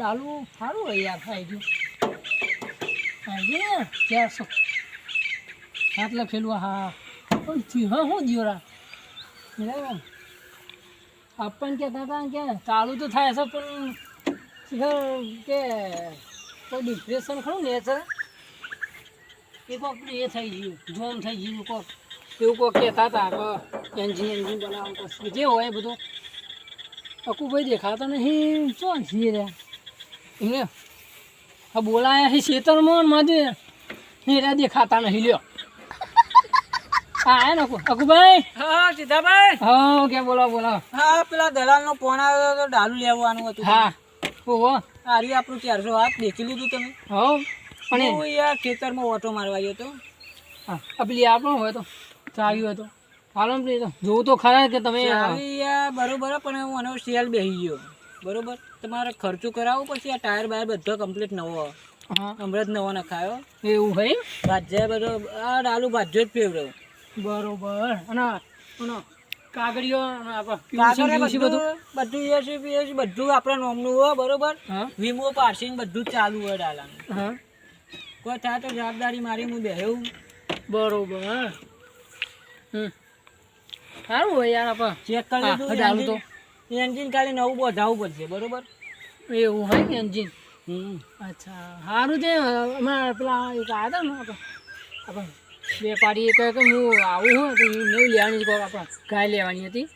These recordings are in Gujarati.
ડાલુ સારું હોય યાર થઈ ગયું ને 400 7 લખેલું હા પણ થયું હા શું દિયોરા બરાબર આપણને કહેતા હતા કે ચાલુ તો થાય છે પણ કે કોઈ ડિપ્રેશન ખરું ને એ કોક એ થઈ ગયું જોમ થઈ ગયું કોક એવું કોક કહેતા હતા કે એન્જિન બનાવવું પડશે જે હોય બધું અકુભાઈ દેખાતા નહીં શું છીએ રે એમને હા બોલાયા છે ખેતરમાં માજે હીરા દેખાતા નહીં લ્યો હા ને અકુભાઈ હા સીધાભાઈ હા કે બોલો બોલો હા પેલા દલાલનો ફોન આવ્યો તો ડાલુ લેવાનું હતું હા ઓહો આ રહ્યું આપણું 400 હાથ દેખી લીધું તમે હા પણ હું યાર ખેતરમાં ઓટો મારવા ગયો તો હા પેલી આપણો હોય તો ચાવી હોય તો હાલો ને તો જોવું તો ખરા કે તમે ચાવી યાર બરોબર પણ હું આનો સેલ બેસી ગયો બરોબર તમારે ખર્ચો કરાવવો પછી આ ટાયર બાયર બધો કમ્પ્લીટ નવો હા હમણાં જ નવો નખાયો એવું હોય ભાજ્યા બધો આ ડાલુ ભાજ્યો જ ફેવરો બરોબર અને કાગળીઓ બધું બધું આપણા નોમનું હોય બરોબર હા વીમો પાર્સિંગ બધું જ ચાલુ હોય ડાલાનું હા કોઈ થાય તો જવાબદારી મારી હું બેહું બરોબર સારું હોય યાર આપણે ચેક કરી ડાલું તો લીધું એન્જિન ખાલી નવું બોધાવવું પડશે બરોબર એવું હોય ને એન્જિન અચ્છા સારું છે અમારા પેલા એક આવ્યા હતા ને આપણે વેપારી કહે કે હું આવું હોય તો નહીં લેવાની જ આપણે ગાય લેવાની હતી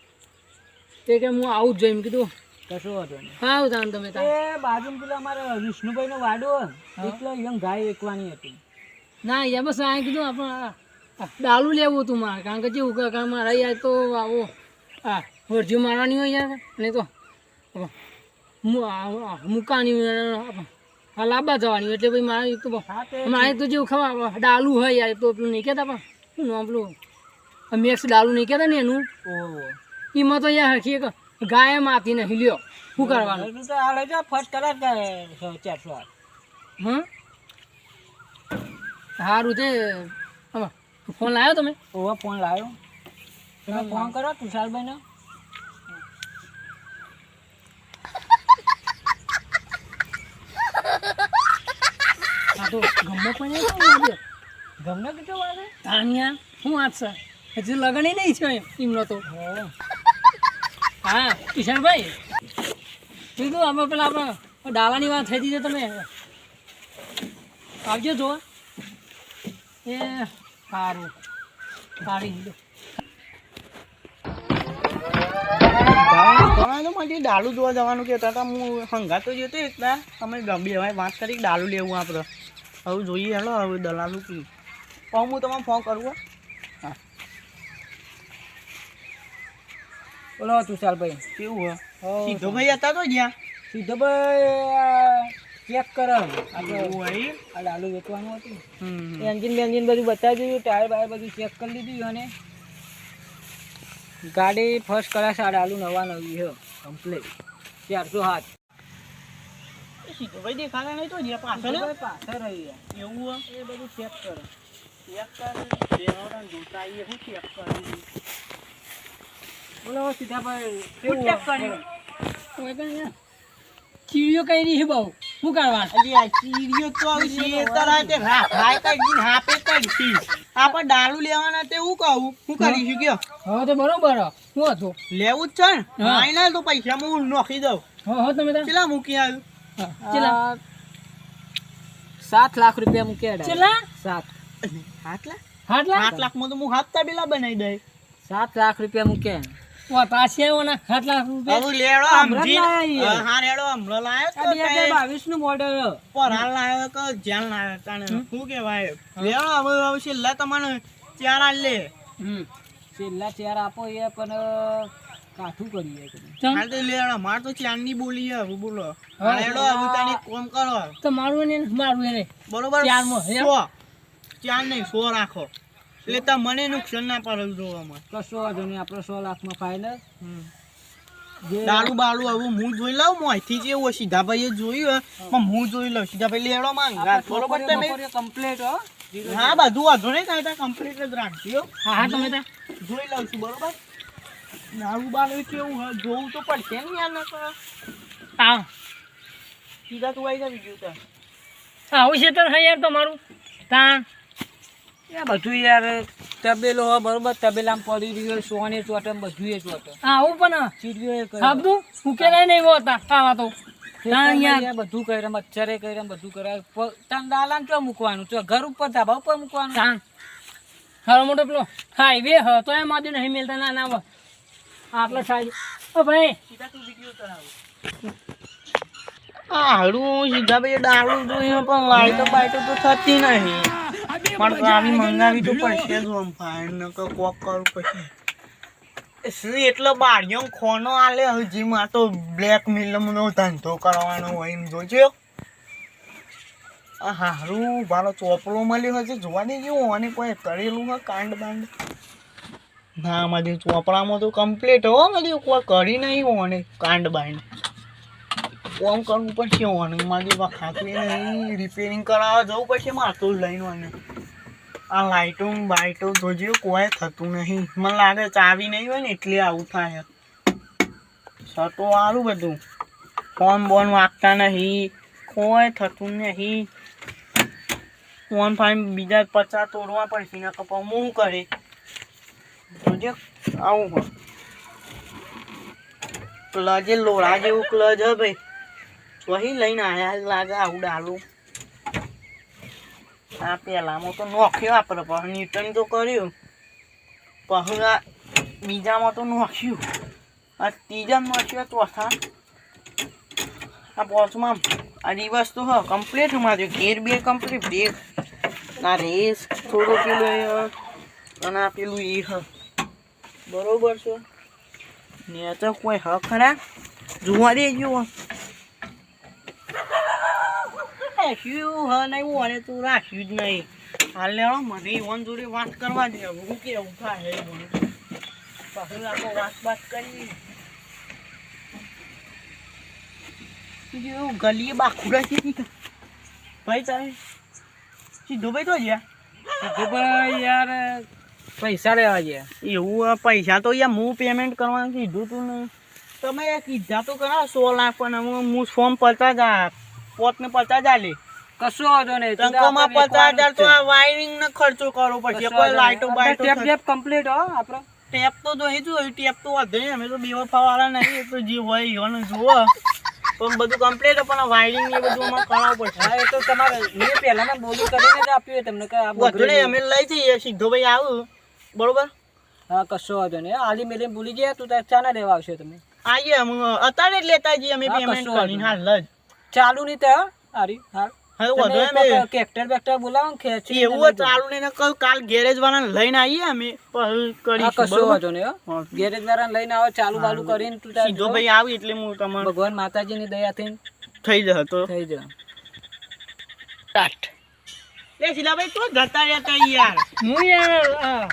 તે કે હું આવું જ જોઈ એમ કીધું કશો વાંધો નહીં સારું તાન તમે એ બાજુ પેલા અમારા વિષ્ણુભાઈનો વાડો એટલે યંગ ગાય વેચવાની હતી ના યાર બસ આ કીધું આપણે ડાલું લેવું હતું મારે કારણ કે જેવું કે મારા યાર તો આવો હા વર્જીઓ મારવાની હોય યાર નહીં તો મૂકાની હા લાંબા જવાની હોય એટલે ભાઈ મારે તો મારે તો જેવું ખબર ડાલું હોય યાર તો પેલું નહીં કહેતા પણ શું નામ પેલું મેક્સ ડાલું નહીં કહેતા ને એનું ઓહો એમાં તો યાર હરખી એક ગાય માથી નહીં લ્યો શું કરવાનું તો હાલે જો ફર્સ્ટ કલર 400 હં સારું તે ફોન લાવ્યો તમે ઓહો ફોન લાવ્યો તમે ફોન કરો તુષારભાઈને હા તો ગમે પણ ગમને કેટલો વાગે તાનિયા શું વાત છે હજુ લગન નહીં છે એમનો તો હા કિશનભાઈ કીધું અમે પેલા આપણે ડાલાની વાત થઈ હતી તમે આવજો જોવા એ સારું સારી ડાલુ જોવા જવાનું કહેતા હતા હું હંગાતો જતો એટલા અમે ગંભીર હવે વાત કરી ડાલુ લેવું આપણે હવે જોઈએ હેલો હવે દલાલું પી હું તમને ફોન કરું હા બોલો તુષારભાઈ કેવું હોય સીધો ભાઈ હતા તો જ્યાં સીધો ભાઈ ચેક કરો આપણે આ ડાલુ વેચવાનું હતું એન્જિન બેન્જિન બધું બતાવી દીધું ટાયર બાયર બધું ચેક કરી લીધું અને ગાડી ફર્સ્ટ ક્લાસ આ ડાલુ નવા નવી છે કમ્પ્લીટ 400 હાથ સીધો ભાઈ દેખાડા નહીં તો જ્યાં પાછળ રહી એવું એ બધું ચેક કરો ચેક કરે જોતા આવીએ શું ચેક કરી બોલો સીધાભાઈ કેવું ચેક કર્યું ચીડીઓ કઈ નહીં બહુ શું કરવા ચીડીઓ તો આપણે ડાલુ લેવાના તે હું કહું શું કરીશું કયો હવે તો બરોબર શું હતું લેવું જ છે ને ના તો પૈસા હું નોખી દઉં હા તમે કેટલા મૂકી આવ્યું ચેલા 7 લાખ રૂપિયા મૂક્યા ચેલા 7 8 લાખ માં તો હું હપ્તા બિલા બનાવી દઈ 7 લાખ રૂપિયા મૂક્યા વા પાછી આવ્યો ને 8 લાખ રૂપિયા હવે લેડો હા રેડો હમણાં લાયો તો 2022 નું મોડેલ પર હાલ લાયો કે જ્યાં લાયો તાણે શું કહેવાય લેડો હવે છેલ્લા તમને 4 હાલ લે છેલ્લા 4 આપો એ પણ કાઠું કરીએ હાલ તો લેડો માર તો 4 ની બોલી હવે બોલો લેડો હવે તાણી કોમ કરો તો મારું ને મારું એને બરોબર 4 માં 100 4 નહીં 100 રાખો એટલે તો મને નુકસાન ના પડે જોવામાં કશો વાંધો નહીં આપણે 100 લાખમાં ફાઇનલ દારૂ બાળું હવે હું જોઈ લઉં મોંથી જેવું સીધા ભાઈ જોયું પણ હું જોઈ લઉં સીધા ભાઈ લેડો માંગા બરોબર તમે કમ્પ્લીટ હા બધું વાંધો નહીં કાંઈ કમ્પ્લીટ જ રાખજો હા તમે જોઈ લઉં છું બરોબર દારૂ બાળું કેવું જોવું તો પડશે ને યાર હા સીધા તું આવી જા બીજું તાર. આવું છે તો યાર તમારું તાણ એ બધું યાર તબેલો હોય બરોબર તબેલામાં પડી રહ્યો સોને ચોટમ બધું એ ચોટમ આવું પણ ચીડ્યો એ કરે આપતું ઉકેલાય નહીં એવો હતા આવા તો તાણ યાર યાર બધું કરે મચ્છરે કરે બધું કરે તાન દાલામ ચો મૂકવાનું ચો ઘર ઉપર ધાબા ઉપર મૂકવાનું તાણ હારો મોટો પેલો હાઈવે હ તો એમ આદિ નહીં મિલતા ના ના આટલો સાઈડ ઓ ભાઈ સીધા તું બીજું તાર આવું. હારું સીધા ભાઈ ડાળું જોઈએ પણ લાઈટો બાઈટો તો થતી નહીં. પણ તો આવી મંગાવી તો પડશે જ આમ ફાઈન નકર કોક કરવું પછી. શું એટલો બારીઓ ખોનો આલે હજી માં તો બ્લેકમેલનો ધંધો કરવાનો હોય એમ જોજો. આ હારું મારો ચોપડો મળ્યો હશે જોવા દેજો અને કોઈ કરેલું હોય કાંડ બાંડ. ના મારી ચોપડામાં તો કમ્પ્લીટ હો મારી કોઈ કરી નહીં હોને કાંડ બાંડ. કોમ કરવું પડશે હોને મારી ખાતરી નહીં રિપેરિંગ કરાવવા જવું પડશે મારતો લઈને હોને. આ લાઇટો બાઇટો જોજો કોઈ થતું નહીં. મને લાગે ચાવી નહીં હોય ને એટલે આવું થાય. સટો સારું બધું ફોન બોન વાગતા નહીં કોઈ થતું નહીં. ફોન ફાઈન બીજા 50 તોડવા પડશે ને કપા હું કરે જોજો આવું હોય. ક્લજે લોડા જેવું ક્લજ હે ભાઈ વહી લઈને આયા લાગે આવું ડાલું. આ પહેલામાં તો નોખ્યો આપણે પછી ન્યૂટન તો કર્યું પછી આ બીજામાં તો નોખ્યું આ ત્રીજામાં નોખ્યું ચોથા આ પાંચમાં આ રિવર્સ તો હ કમ્પ્લીટ અમારે ગેર બે કમ્પ્લીટ બ્રેક આ રેસ થોડો પેલું એ અને આ પેલું એ હ બરોબર છે ને તો કોઈ હ ખરા જોવા દેજો. રાખ્યું હ નહીં અને તું રાખ્યું જ નહીં. હાલ લેવો મને ઈવન જોડે વાત કરવા દે હું કેવું થાય પછી આપણે વાત કરી બીજું ગલીએ બાખુડા છે ભાઈ તારે સીધો ભાઈ તો ગયા ભાઈ યાર પૈસા લેવા ગયા એવું પૈસા તો યાર હું પેમેન્ટ કરવાનું કીધું તું ને તમે કીધા તો કરા 100 લાખ પણ હું ફોર્મ 50,000 પોતને 50,000 લે કશો વાંધો નહીં ટંકોમાં 50,000 તો આ વાયરિંગ ને ખર્ચો કરવો પડશે. કોઈ લાઈટો બાઈટો ટેપ કમ્પ્લીટ હો આપણો ટેપ તો જોઈ જોયું ટેપ તો વધે અમે તો બેવફા વાળા નહીં તો જે હોય એને જુઓ પણ બધું કમ્પ્લીટ પણ વાયરિંગ ને બધું અમારે કરાવવું પડશે. હા એ તો તમારે મેં પહેલાના બોલી કરીને જ આપ્યું તમને કે આ વધુ નહીં અમે લઈ જઈએ સીધો ભાઈ આવું બરોબર. હા કશો વાંધો નહીં આલી મેલે ભૂલી ગયા તું તાર ચાના લેવા આવશો તમે આવીએ અમે અત્યારે જ લેતા જઈએ અમે પેમેન્ટ કરીને હાલ જ ચાલુ નહીં તો હારી હાલ હવે વધુ અમે કેક્ટર બેક્ટર બોલાવો ખેંચી એવું ચાલુ નહીં ને કાલ ગેરેજ વાળાને લઈને આવીએ અમે કરી કશો વાંધો નહીં ગેરેજ વાળાને લઈને આવો ચાલુ બાલુ કરીને તું તાર સીધો ભાઈ આવી એટલે હું તમારે ભગવાન માતાજીની દયાથી થઈ જશે તો થઈ જાય સ્ટાર્ટ. એ શીલાભાઈ તો જતા રહેતા યાર હું યાર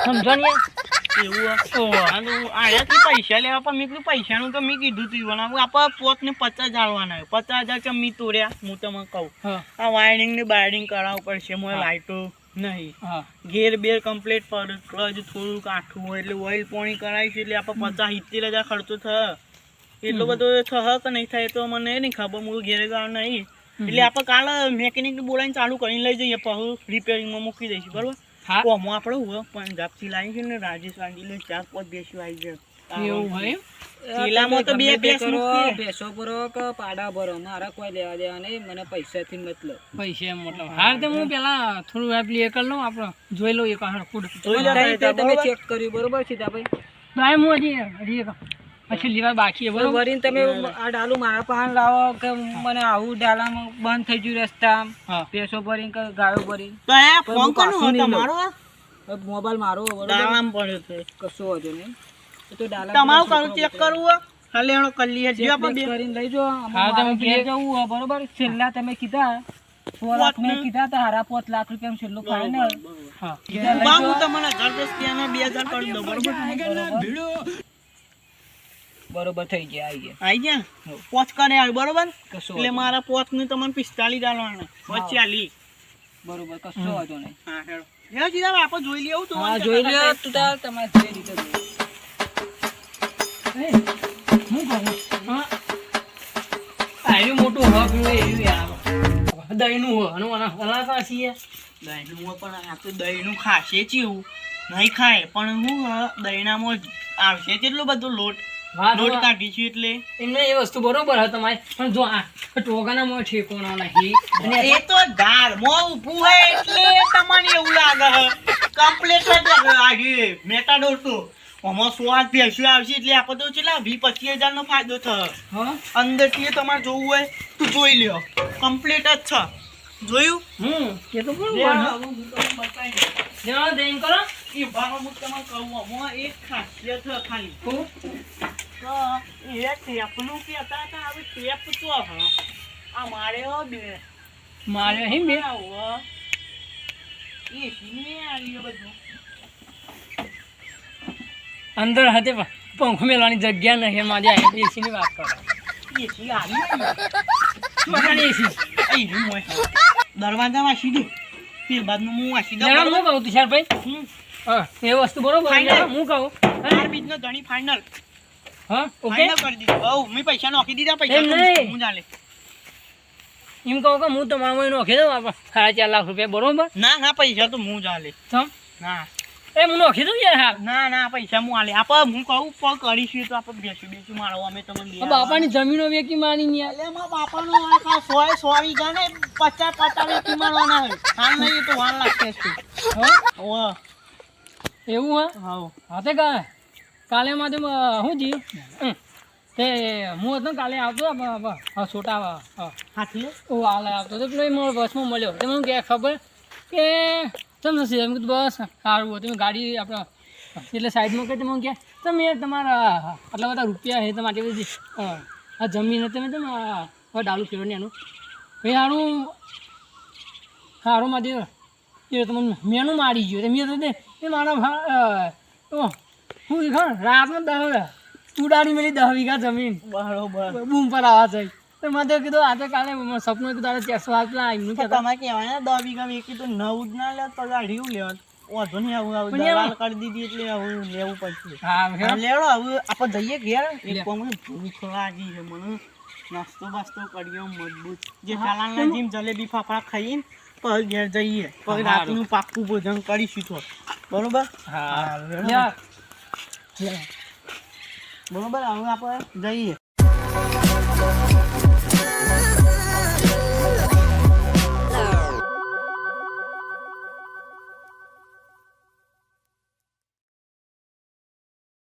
સમજો ને એવું આયાથી પૈસા લેવા પણ મેં કીધું પૈસાનું તો મેં કીધું તું બનાવું આપણે પોતને 50 જાળવાના 50,000 ચમ મી તોડ્યા હું તમને કહું. આ વાયરિંગ ને બાયરિંગ કરાવવું પડશે મોય લાઈટો નહીં ગેર બેર કમ્પ્લીટ પર ક્લચ થોડું કાઠું હોય એટલે ઓઇલ પાણી કરાવીશું એટલે આપણે 50-70,000 ખર્ચો થયો એટલો બધો થયો કે નહીં થાય તો મને નહીં ખબર હું ઘેરે ગાવ નહીં એટલે આપણે કાલે મેકેનિકને બોલાવીને ચાલુ કરીને લઈ જઈએ પછી રિપેરિંગમાં મૂકી દઈશું બરોબર. કોમો આપણે હોય પંજાબથી લાવીશું ને રાજસ્થાનથી લઈ 4-5 બેસી આવી જાય એવું હોય ચીલામાં તો બે બેસ મૂકીએ. બેસો ભરો કે પાડા ભરો મારા કોઈ લેવા દેવા નહીં મને પૈસાથી મતલબ પૈસા એમ મતલબ હાર તો હું પેલા થોડું એપ્લી એ કરી લઉં આપણે જોઈ લઉં એક ફૂડ જોઈ લો તમે ચેક કર્યું બરોબર સીધાભાઈ તો હું હજી પછી લેવા બાકી છે બરોબર. વરીને તમે આ ડાલું મારા પાસે લાવો કે મને આવું ડાલામાં બંધ થઈ ગયું રસ્તા પેસો ભરીને કે ગાયો ભરીને તો એ ફોન કરનો તમારો મોબાઈલ મારો ડાલામ પડ્યો છે કશો વાંધો નહીં તો ડાલા તમારું કરું ચેક કરવું હાલે એનો કરી લઈએ જે આપણે બે કરીને લઈ જો હા તમે ઘેર જવું હોય બરોબર છેલ્લા તમે કીધા 100 લાખ મેં કીધા તો હારા 5 લાખ રૂપિયા છેલ્લું ફાઈનલ હા હું તમને 10,000 2000 કરી દઉં બરોબર. બરોબર થઈ ગયા આવી ગયા પોચ કરે આવે બરોબર કશો એટલે મારા પોચ ને તમને 45 ડાલવાના 40 બરોબર કશો વાંધો નહીં હા હેડો હેડો સીધા આપણે જોઈ લેવું તો હા જોઈ લ્યો તું તાર તમારે જે રીતે જોઈએ. હું કહું હા આયુ મોટું હક નું એવી આવે દહીંનું હોય અને ઓલા પાછી દહીંનું પણ આ તો દહીંનું ખાશે ચેવું નહીં ખાય પણ હું દહીંનામાં આવશે કેટલું બધું લોટ કાઢીશું એટલે એમને એ વસ્તુ બરોબર હે તમારે પણ જો આ ટોગાના મોં ઠેકોણા નહીં અને એ તો ધાર મોં ઊભું હોય એટલે તમને એવું લાગે કમ્પ્લીટ જ લાગે મેટાડોર તો આમાં 100 ભેંસો આવશે એટલે આપણે તો કેટલા 20-25 હજારનો ફાયદો થયો હા અંદરથી તમારે જોવું હોય તો જોઈ લ્યો કમ્પ્લીટ જ છે જોયું એ તો બરોબર જણા દેન કરો એ ભાવ હું તમને કહું આમાં એક ખાસિયત છે ખાલી તો એ ટેપનું કહેતા હતા હવે ટેપ તો આ મારે બે મારે અહીં બે એ સિને આવ્યું બધું અંદર hatte પંખો મેળવાની જગ્યા નહીં મારે એસી ની વાત કરો એસી આવી એસી દરવાજામાં સીધું ફીર બાદનું હું આ સીધો હું કહું તુષારભાઈ હા એ વસ્તુ બરોબર હું કહું બીજનો ધણી ફાઇનલ હા ઓકે ફાઇનલ કરી દીધું બહુ મેં પૈસા નાખી દીધા પૈસા એમ નહીં. હું ચાલે એમ કહું કે હું તમારા નોખી દઉં આપણે 4.5 લાખ રૂપિયા બરોબર ના ના પૈસા તો હું ચાલે સમ ના એ હું નોખી દઉં યાર હા ના ના પૈસા હું આલે આપણે હું કહું પણ કરીશું તો આપણે બેસું મારો અમે તમને બાપાની જમીનો વેકી માની યાર એટલે મારા બાપાનો આખા 100 વીઘા ને 50 વેચી મારવાના હોય હાલ નહીં તો વાર લાગશે હા એવું હા હા તે કાલે માં શું થયું તે હું હતો કાલે આવતો છોટા હાથી ઓ હાલે આવતો તો પેલો મારો બસમાં મળ્યો તો મને કે ખબર કે તમને છે એમ કીધું બસ સારું હતું ગાડી આપણે એટલે સાઈડમાં કહે મને કે તમે તમારા આટલા બધા રૂપિયા છે તમારી બધી આ જમીન તમે તમે ડાલું ફેરવાની એનું ભાઈ સારું માંથી એ તમને મેનું મારી ગયો મેં તો એ મારા હું ખબર રાતનો 10 ચૂડાડી મેલી 10 વીઘા જમીન બરોબર બૂમ પર આવવા જાય તો મેં તો કીધું આજે કાલે સપનું કીધું તારે 400 આપલા એમનું કે તમે કહેવાય ને 10 વીઘા વેચી તો 9 જ ના લે તો ગાડીયું લેવા વાંધો નહીં આવું દલાલ કરી દીધી એટલે આવું લેવું પડશે હા લેવડો હવે આપણે જઈએ ઘેર એક મને ભૂખ લાગી છે મને નાસ્તો બાસ્તો કર્યો મજબૂત જે ચાલાના જીમ જલેબી ફાફડા ખાઈને પછી ઘેર જઈએ પછી રાતનું પાક્કું ભોજન કરીશું તો બરોબર હા બરોબર હવે આપણે જઈએ